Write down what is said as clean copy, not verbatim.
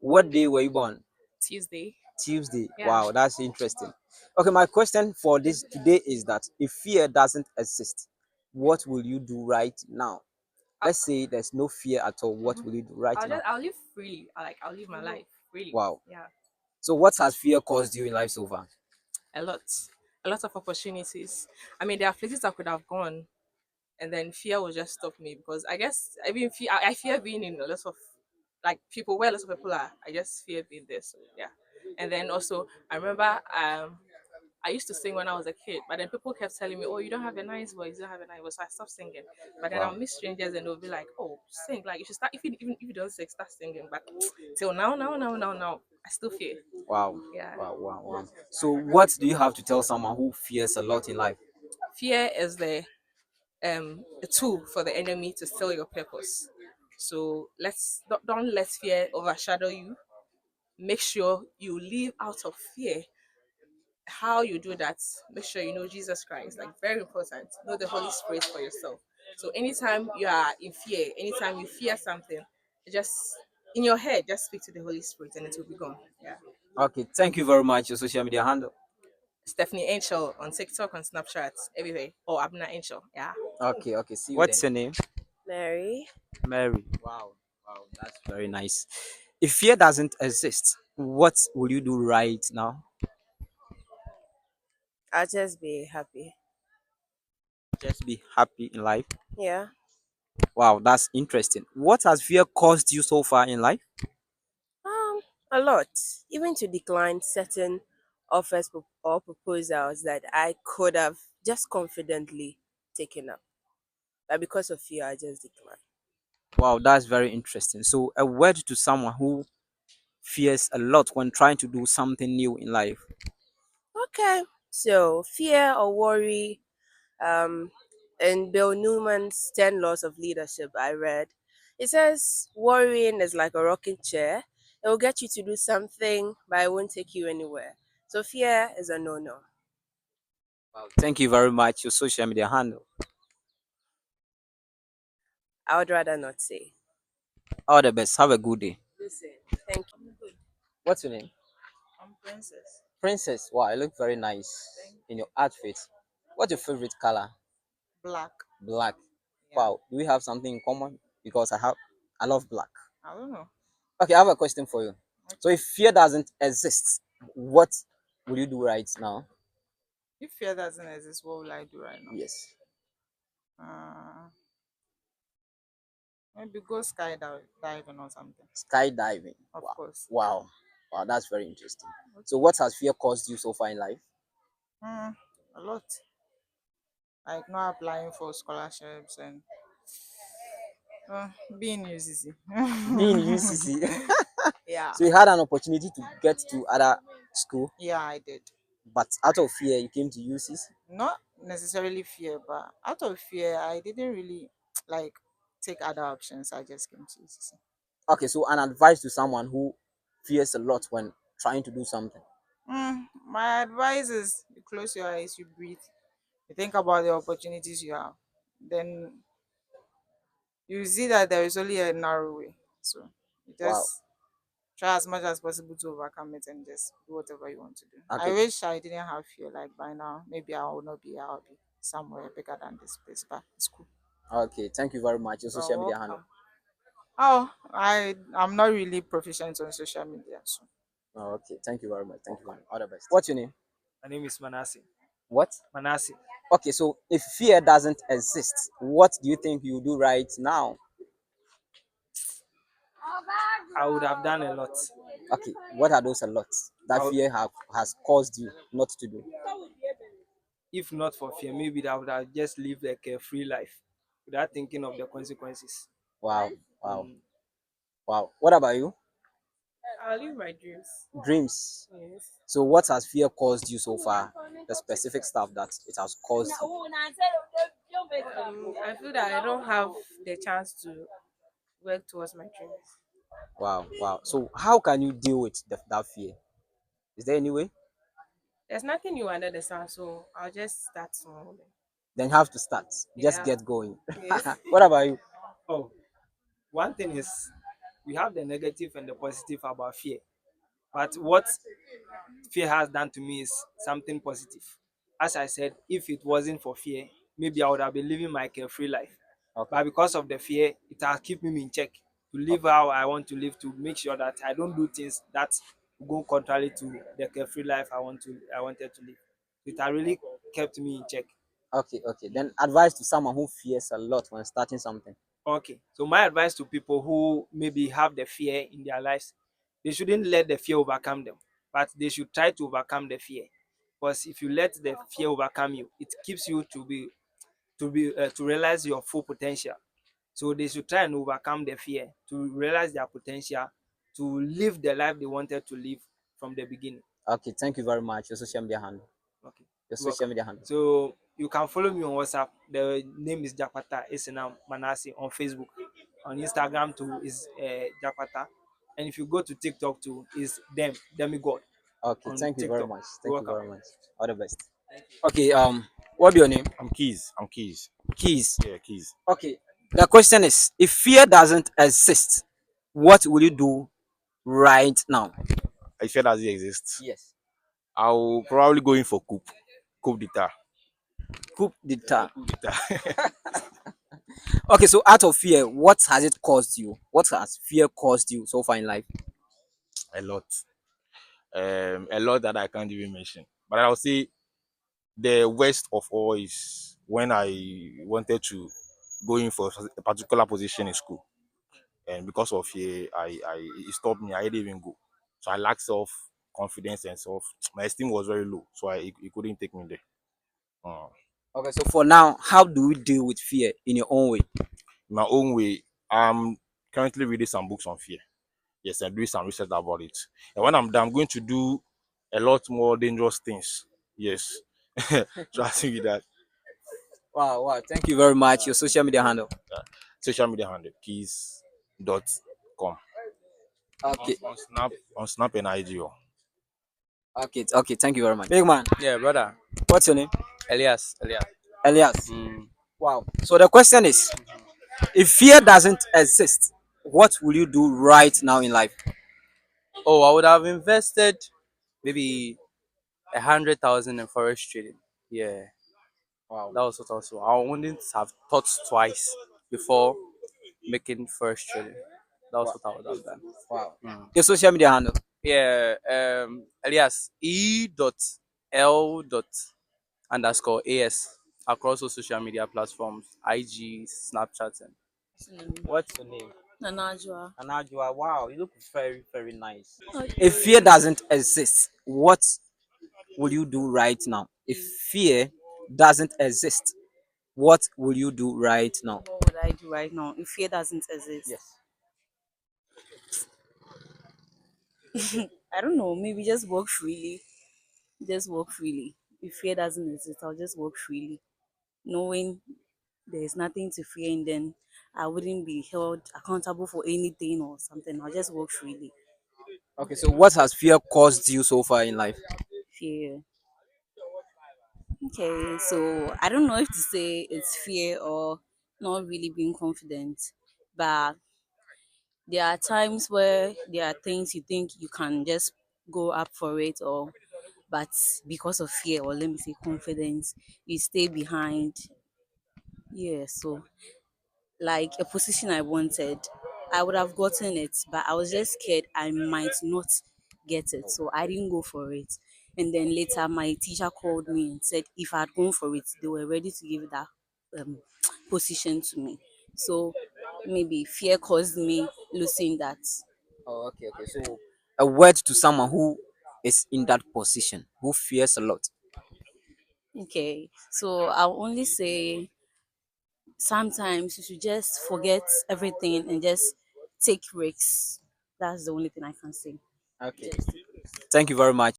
What day were you born? Tuesday. Tuesday. Yeah. Wow, that's interesting. Okay, my question for this today is that if fear doesn't exist, what will you do right now? I, Let's say there's no fear at all. What will you do right now? I'll live freely. I'll live my life freely. Wow. Yeah. So, what has fear caused you in life so far? A lot. A lot of opportunities. I mean, there are places I could have gone, and then fear will just stop me because I guess I mean fear. I fear being in a lot of like people where lots of people are. I just fear being there. So yeah. And then also I remember I used to sing when I was a kid, but then people kept telling me, "Oh, you don't have a nice voice. You don't have a nice voice." So I stopped singing. But then I'll Wow. meet strangers and they'll be like, "Oh, sing! Like you should start. Even if you don't sing, start singing." But till now, I still fear. Wow. Yeah, Wow. Wow. Wow. So, what do you have to tell someone who fears a lot in life? fear is the a tool for the enemy to steal your purpose. So don't let fear overshadow you. Make sure you live out of fear. How you do that, make sure you know Jesus Christ, like very important. Know the Holy Spirit for yourself. So anytime you are in fear, anytime you fear something, just in your head, just speak to the Holy Spirit and it will be gone. Yeah. Okay. Thank you very much. Your social media handle. Stephanie Angel on TikTok, on Snapchat, everywhere. Or Abna Angel. Yeah. Okay. Okay. See you. What's your name? Mary, Mary. Wow. Wow. That's very nice. If fear doesn't exist, what will you do right now? I'll just be happy. Just be happy in life. Yeah. Wow, that's interesting. What has fear caused you so far in life? Um, a lot. Even to decline certain offers or proposals that I could have just confidently taken up. But because of fear, I just declined. Wow, that's very interesting. So, a word to someone who fears a lot when trying to do something new in life. Okay. So fear or worry, um, in Bill Newman's 10 Laws of Leadership, I read, it says worrying is like a rocking chair. It will get you to do something, but it won't take you anywhere. So fear is a no-no. Wow, thank you very much. Your social media handle. I would rather not say. All the best. Have a good day. Listen, thank you. What's your name? I'm Princess. Princess. Wow, you look very nice in your outfit. What's your favorite color? Black. Black. Yeah. Wow, do we have something in common? Because I love black. I don't know. Okay, I have a question for you. So, Okay. if fear doesn't exist, what will you do right now? If fear doesn't exist, what will I do right now? Yes. Uh, maybe go diving or something. Skydiving. Of Wow. course. Wow. Wow, that's very interesting. So, Okay. what has fear caused you so far in life? A lot. Like not applying for scholarships and being UCC. Being UCC. Yeah. So, you had an opportunity to get to other school, Yeah, I did. but out of fear, you came to UCC. Not necessarily fear, but out of fear, I didn't really like take other options. I just came to UCC. Okay, so an advice to someone who fears a lot when trying to do something. My advice is you close your eyes, you breathe, you think about the opportunities you have. Then you see that there is only a narrow way. So you Wow. just try as much as possible to overcome it and just do whatever you want to do. I Okay. wish I didn't have fear like by now. Maybe I will not be here. I'll be somewhere bigger than this place, but it's cool. Okay. Thank you very much. Your You're social media handle. welcome. Oh, I'm not really proficient on social media, so Oh, okay. Thank you very much. Thank you very welcome. much. All the best. What's your name? My name is Manasseh. What? Manasseh. Okay, so if fear doesn't exist, what do you think you do right now? I would have done a lot. Okay, what are those a lot that I would, has caused you not to do? if not for fear, maybe I would have just lived like a free life without thinking of the consequences. Wow, wow, Mm. wow. What about you? I'll live my dreams. Dreams. Yes. So what has fear caused you so far? The specific stuff that it has caused you. I feel that I don't have the chance to work towards my dreams. Wow, wow. So how can you deal with that fear? Is there any way? There's nothing new under the sun, so I'll just start small. Then you have to start. Just Yeah. get going. Yes. What about you? Oh, one thing is We have the negative and the positive about fear. But what fear has done to me is something positive. As I said, if it wasn't for fear, maybe I would have been living my carefree life. Okay. But because of the fear, it has kept me in check to live how I want to live, to make sure that I don't do things that go contrary to the carefree life I wanted to live. It has really kept me in check. Okay, okay. Then advice to someone who fears a lot when starting something. Okay. So my advice to people who maybe have the fear in their lives, they shouldn't let the fear overcome them, but they should try to overcome the fear. Because if you let the fear overcome you, it keeps you to realize your full potential. So they should try and overcome the fear to realize their potential, to live the life they wanted to live from the beginning. Okay, thank you very much. Your social media handle. Okay. Your You're social welcome. media handle. So you can follow me on WhatsApp. The name is Japata Esenam Manasi on Facebook. On Instagram too is Japata. And if you go to TikTok too, is Demigod Okay, on thank you very TikTok. much. You're Thank you welcome. very much. All the best. Okay, what be your name? I'm Keys. I'm Keys. Keys. Yeah, Keys. Okay. The question is, if fear doesn't exist, what will you do right now? I feel as it exists. Yes. I'll probably go in for coup d'etat. Coup d'etat. Coup d'etat. Okay, so out of fear, what has it caused you? What has fear caused you so far in life? A lot. A lot that I can't even mention. But I'll say the worst of all is when I wanted to go in for a particular position in school, and because of fear, it stopped me. I didn't even go. So I lacked self confidence and self. My esteem was very low, so it couldn't take me there. Uh, Okay, so for now, how do we deal with fear in your own way? in my own way, I'm currently reading some books on fear. Yes, and doing some research about it. And when I'm done, I'm going to do a lot more dangerous things. Yes. Trust me with that. Wow, wow. Thank you very much. Your social media handle. Social media handle keys.com. Okay, On Snap and IG. okay, okay. Thank you very much. Big man, Yeah, brother. what's your name? Elias. Elias. Mm. Wow. So the question is, if fear doesn't exist, what will you do right now in life? Oh, I would have invested maybe 100,000 in forest trading. Yeah, Wow. that was what I was. I wouldn't have thought twice before making forest trading. That was Wow. what I would have done. Wow. Mm. Your social media handle. Yeah, Elias E.L._AS across all social media platforms, IG, Snapchat, and What's your name? Nanajua. Anajua. Wow, you look very, very nice. If fear doesn't exist, what will you do right now? If fear doesn't exist, what will you do right now? What would I do right now if fear doesn't exist? Yes. I don't know. Maybe just walk freely. Just walk freely. If fear doesn't exist, I'll just walk freely, knowing there's nothing to fear, and then I wouldn't be held accountable for anything or something. I'll just walk freely. Okay, so what has fear caused you so far in life? Fear. Okay, so I don't know if to say it's fear or not really being confident, but there are times where there are things you think you can just go up for it, or but because of fear, or let me say confidence, you stay behind. Yeah, so like a position I wanted, I would have gotten it, but I was just scared I might not get it, so I didn't go for it. And then later my teacher called me and said if I had gone for it, they were ready to give that um, position to me. So maybe fear caused me losing that. Oh, okay, okay. So a word to someone who is in that position, who fears a lot. Okay, so I'll only say sometimes you should just forget everything and just take risks. That's the only thing I can say. Okay. Just Thank you very much.